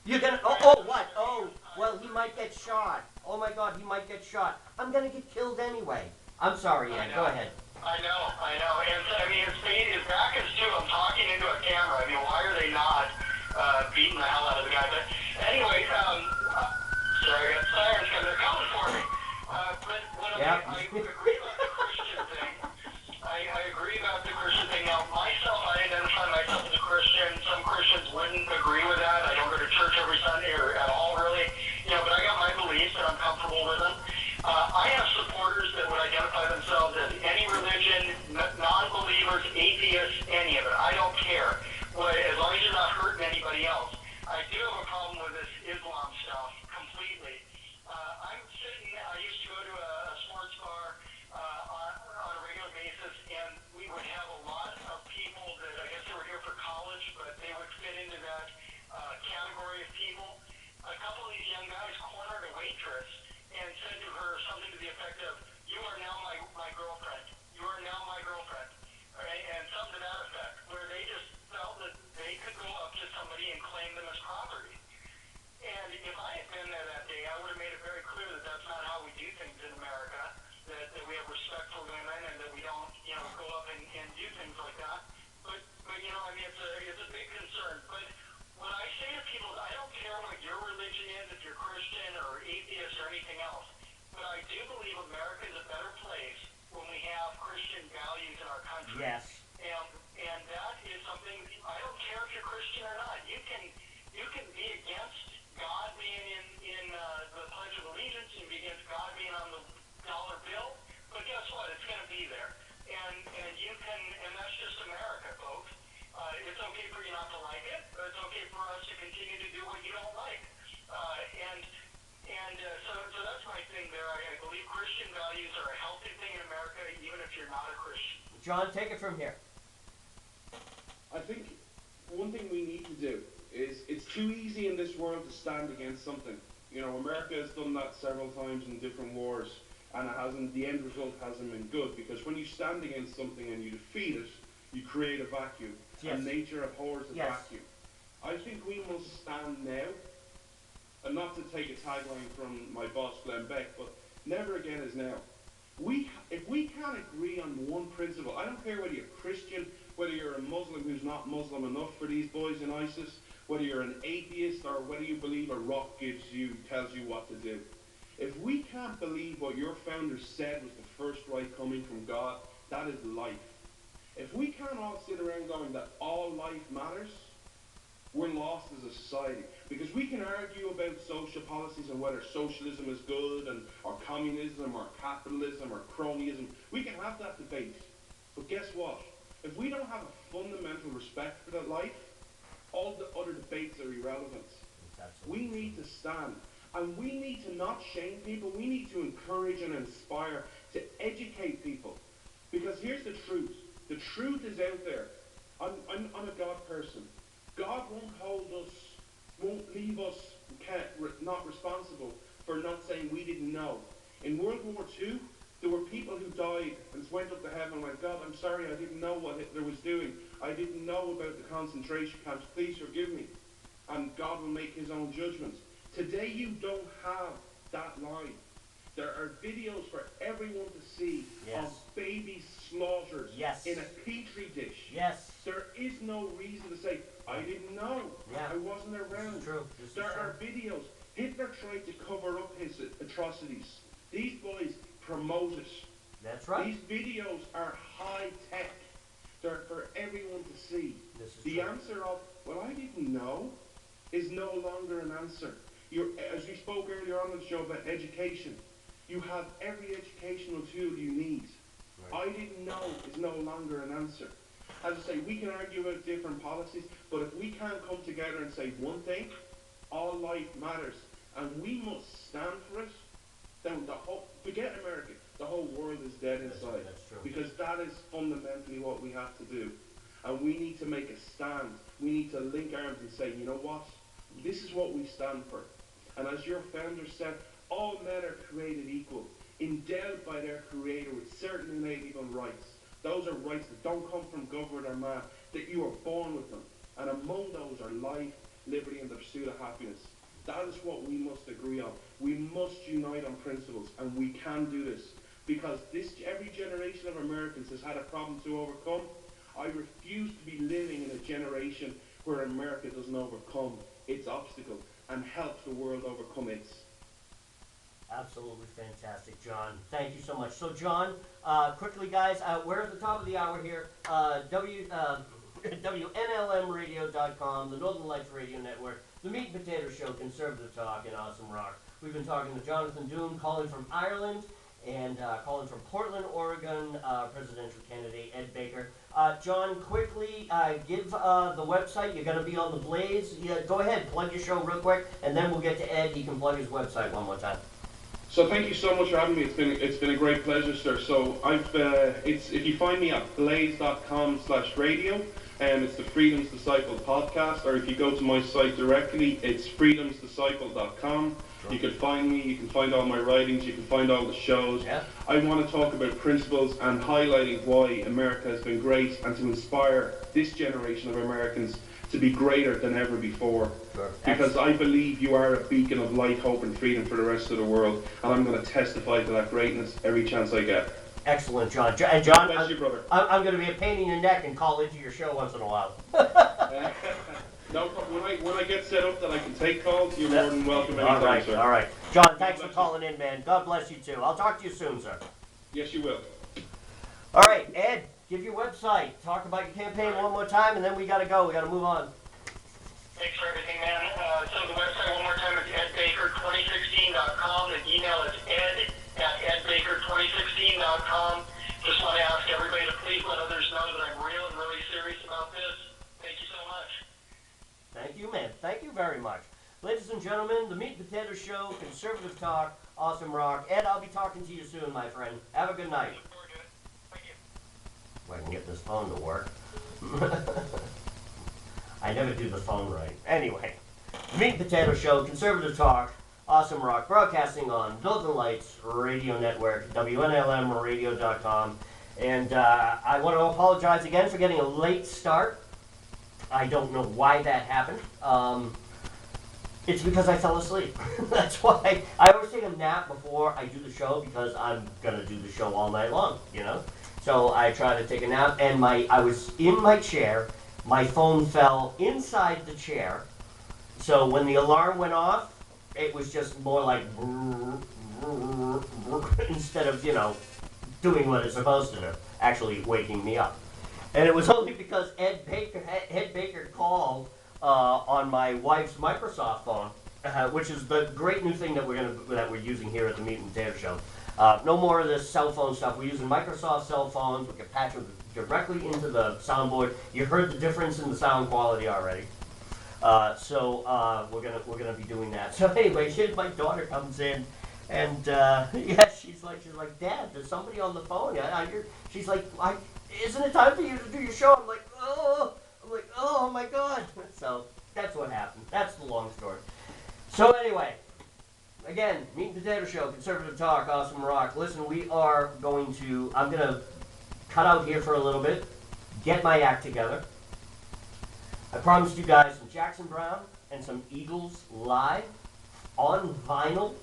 You're gonna. Oh, what? Oh, well, he might get shot. Oh my God, he might get shot. I'm gonna get killed anyway. I'm sorry, Ed. Go ahead. I know. And I mean, his back is too. I'm talking into a camera. I mean, why are they not beating the hell out of the guy? But anyway, sorry, I got sirens because they're coming for me. But what I agree about the Christian thing. I agree about the Christian thing. Now, myself, I identify myself as a Christian. Some Christians wouldn't agree with that. I don't go to church every Sunday or at all, really. But I got my beliefs and I'm comfortable with them. I have supporters that would identify themselves as any religion, non-believers, atheists, any of it. I don't care. As long as you're not hurting anybody else. I do have a problem with this Islam stuff completely. I used to go to a sports bar on a regular basis, and we would have a lot of people that Yes. And that is something, I don't care if you're Christian or not. You can be against God being in the Pledge of Allegiance, you can be against God being on the dollar bill, but guess what? It's going to be there. And you can, and that's just America, folks. It's okay for you not to like it, but it's okay for us to continue to do what you don't like. So that's my thing there. I believe Christian values are a healthy thing in America, even if you're not a Christian. John, take it from here. I think one thing we need to do is, it's too easy in this world to stand against something. You know, America has done that several times in different wars, and the end result hasn't been good, because when you stand against something and you defeat it, you create a vacuum. Yes. And nature abhors a Yes. vacuum. I think we must stand now, and not to take a tagline from my boss Glenn Beck, but never again is now. If we can't agree on one principle, I don't care whether you're Christian, whether you're a Muslim who's not Muslim enough for these boys in ISIS, whether you're an atheist, or whether you believe a rock tells you what to do. If we can't believe what your founders said was the first right coming from God, that is life. If we can't all sit around going that all life matters, we're lost as a society. Because we can argue about social policies and whether socialism is good, or communism, or capitalism, or cronyism. We can have that debate. But guess what? If we don't have a fundamental respect for that life, all the other debates are irrelevant. We need to stand. And we need to not shame people. We need to encourage and inspire, to educate people. Because here's the truth. The truth is out there. I'm a God person. God won't leave us not responsible for not saying we didn't know. In World War II, there were people who died and went up to heaven and went, God, I'm sorry, I didn't know what Hitler was doing. I didn't know about the concentration camps. Please forgive me. And God will make his own judgments. Today you don't have that line. There are videos for everyone to see, Yes. of babies slaughtered, Yes. in a petri dish. Yes. There is no reason to say, I didn't know. Yeah. I wasn't around. This is true. This is There true. are videos. Hitler tried to cover up his atrocities. These boys promote it. That's right. These videos are high tech. They're for everyone to see. This is The true. answer of, well, I didn't know, is no longer an answer. As we spoke earlier on in the show about education, you have every educational tool you need. Right. I didn't know is no longer an answer. As I say, we can argue about different policies, but if we can't come together and say one thing, all life matters, and we must stand for it, then forget America, the whole world is dead inside. That's true. Because that is fundamentally what we have to do. And we need to make a stand. We need to link arms and say, you know what? This is what we stand for. And as your founder said, all men are created equal, endowed by their creator with certain inalienable rights. Those are rights that don't come from government or man, that you are born with them. And among those are life, liberty, and the pursuit of happiness. That is what we must agree on. We must unite on principles, and we can do this. Because every generation of Americans has had a problem to overcome. I refuse to be living in a generation where America doesn't overcome its obstacle and help the world overcome its. Absolutely fantastic, John. Thank you so much. So, John, quickly, guys, we're at the top of the hour here. WNLMradio.com, the Northern Lights Radio Network, the Meat and Potato Show, Conservative Talk, and Awesome Rock. We've been talking to Jonathon Dunne, calling from Ireland, and calling from Portland, Oregon, presidential candidate Ed Baker. John, quickly give the website. You're going to be on the Blaze. Yeah, go ahead, plug your show real quick, and then we'll get to Ed. He can plug his website one more time. So thank you so much for having me. It's been a great pleasure, sir. So if you find me at blaze.com/radio, it's the Freedom's Disciple podcast, or if you go to my site directly, it's freedomsdisciple.com. Sure. You can find me, you can find all my writings, you can find all the shows. Yeah. I want to talk about principles and highlighting why America has been great, and to inspire this generation of Americans to be greater than ever before. Sure. Because I believe you are a beacon of light, hope, and freedom for the rest of the world, and I'm going to testify to that greatness every chance I get. Excellent, John. And John, bless you, brother. I'm going to be a pain in your neck and call into your show once in a while. No problem. When I get set up that I can take calls, you're more than welcome anytime, All right, sir. all right. John, thanks for calling in, man. God bless you, too. I'll talk to you soon, sir. Yes, you will. All right, Ed, give your website. website. Talk about your campaign one more time, and then we gotta go. We gotta move on. Thanks for everything, man. So the website one more time is edbaker2016.com. The email is ed@edbaker2016.com. Just want to ask everybody to please let others know that I'm real and really serious about this. Thank you so much. Thank you, man. Thank you very much. Ladies and gentlemen, the Meat and Potato Show, conservative talk, awesome rock. Ed, I'll be talking to you soon, my friend. Have a good night. Look forward to it. Thank you. If I can get this phone to work. I never do the phone right. Anyway, the Meat and Potato Show, conservative talk, awesome rock, broadcasting on Northern Lights Radio Network, WNLMradio.com. And I want to apologize again for getting a late start. I don't know why that happened. It's because I fell asleep. That's why I always take a nap before I do the show, because I'm gonna do the show all night long, you know. So I try to take a nap, and I was in my chair. My phone fell inside the chair. So when the alarm went off, it was just more like instead of, you know, doing what it's supposed to do, actually waking me up. And it was only because Ed Baker called on my wife's Microsoft phone, which is the great new thing that we're using here at the Meat and Potato Show. No more of this cell phone stuff. We're using Microsoft cell phones. We can patch them directly into the soundboard. You heard the difference in the sound quality already. So we're gonna be doing that. So anyway, my daughter comes in, and yeah, she's like, Dad, there's somebody on the phone. She's like, isn't it time for you to do your show? I'm like, oh my God. So that's what happened. That's the long story. So anyway, again, Meat and Potato Show, conservative talk, awesome rock. Listen, I'm gonna cut out here for a little bit, get my act together. I promised you guys some Jackson Browne and some Eagles live on vinyl.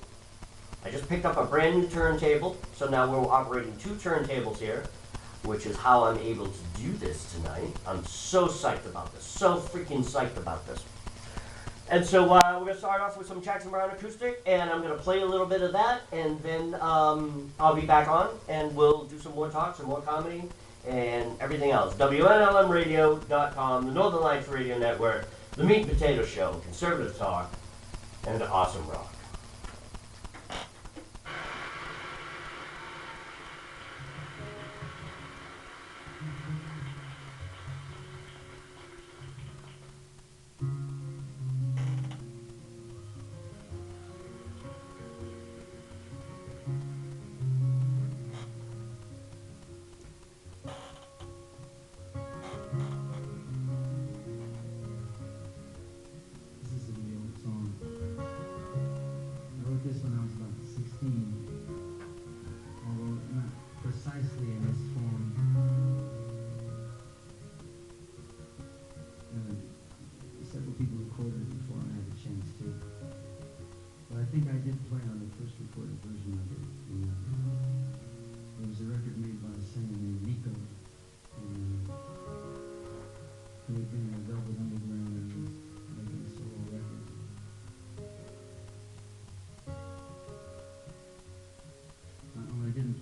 I just picked up a brand new turntable, so now we're operating 2 turntables here, which is how I'm able to do this tonight. I'm so psyched about this. So freaking psyched about this. And so we're going to start off with some Jackson Browne acoustic, and I'm going to play a little bit of that, and then I'll be back on, and we'll do some more talk, some more comedy, and everything else. WNLMradio.com, the Northern Lights Radio Network, the Meat and Potato Show, conservative talk, and awesome rock.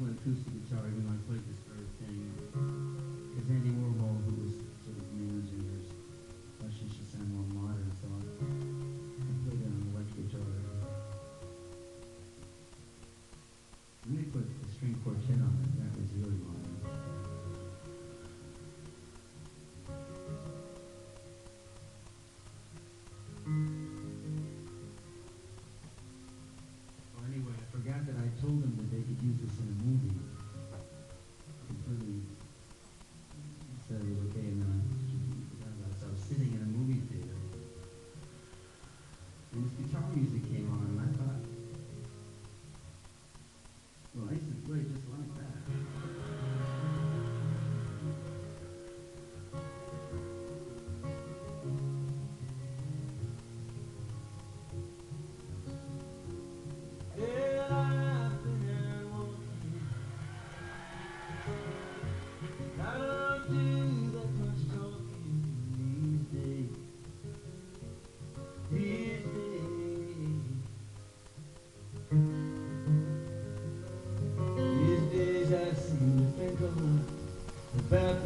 Acoustic guitar, even though I played this very thing, because Andy Warhol, who was sort of managing this, thought she should sound more modern, so I played it on electric guitar. And they put a string quartet on it, that was really modern.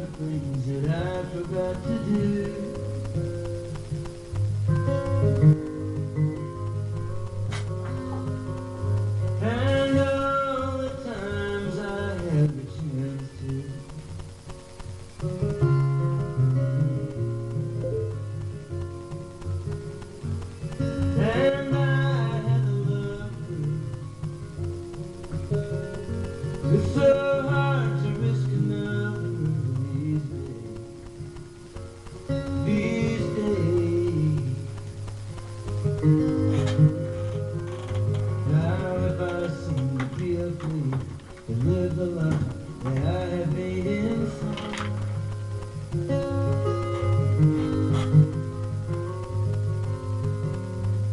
things that I forgot to do. And all the times I had the chance to. And I had a love it's so hard to risk another these days. These days. Now if I seem to be afraid to live the life that I have made in song.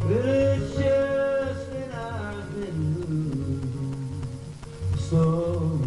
But it's just that I've been losing so long.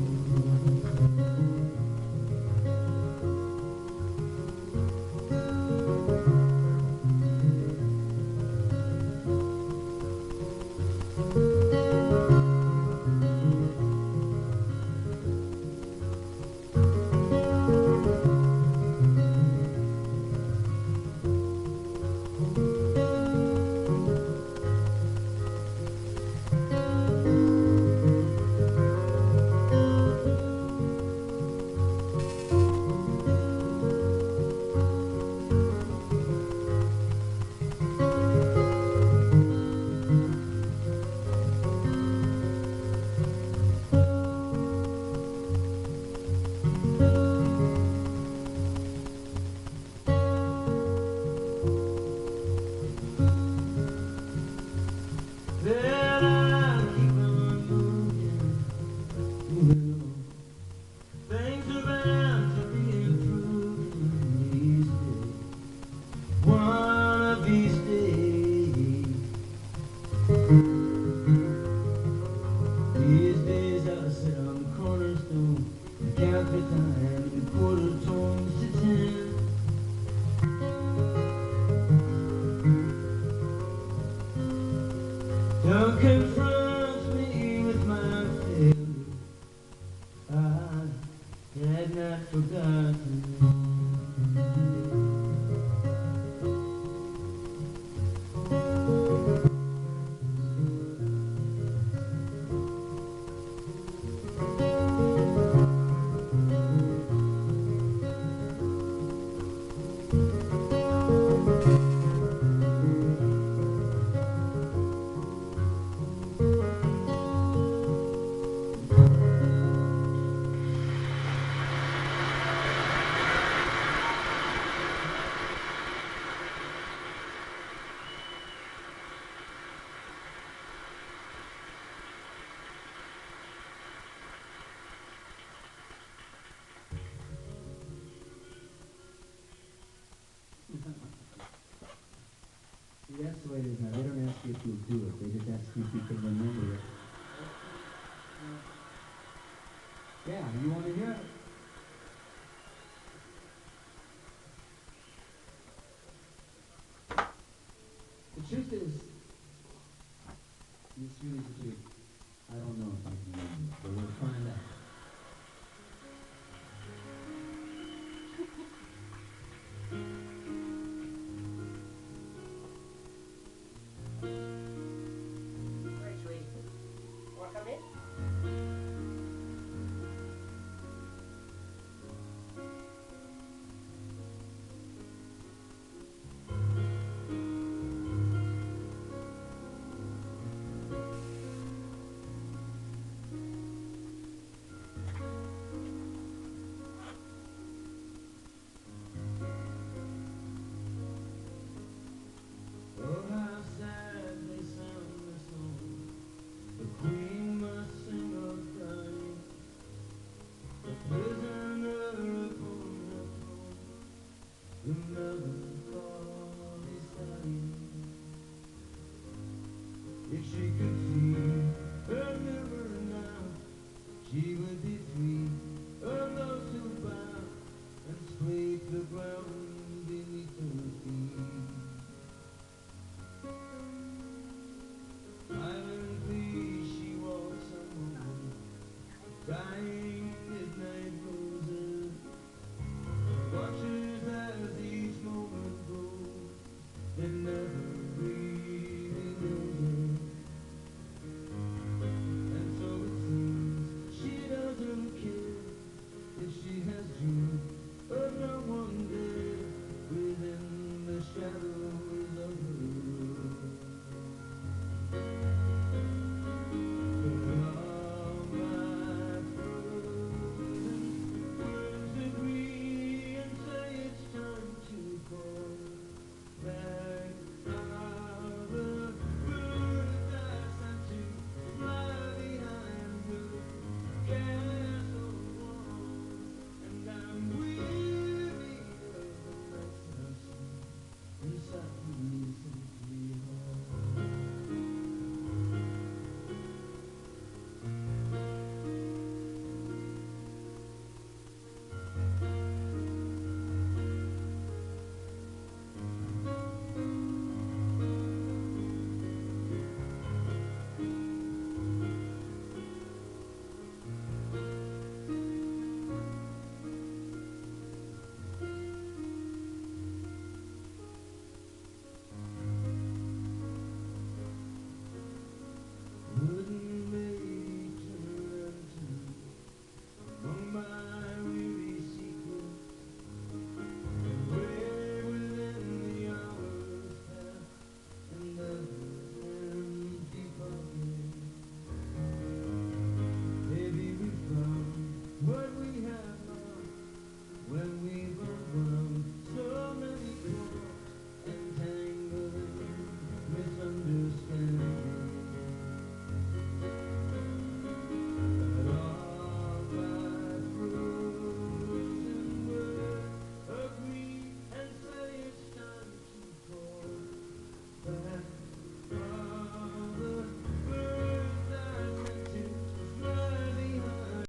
Then I'll keep on moving, moving on. Things are bound to be improving these days. One of these days. These days I sit on the cornerstone and count the time in quarter tones to 10. Don't confront me with my failure. I had not forgotten. See, that's the way it is now. They don't ask you if you'll do it. They just ask you if you can remember it. Yeah, you want to hear it? The truth is, it's really the truth. I don't know if I can remember it, but we'll find out. Right, sweetie. Wanna come in? Oh, how sad they sound the song. The queen must sing of crying. The prisoner upon her throne. The melancholy sighing. If she could feel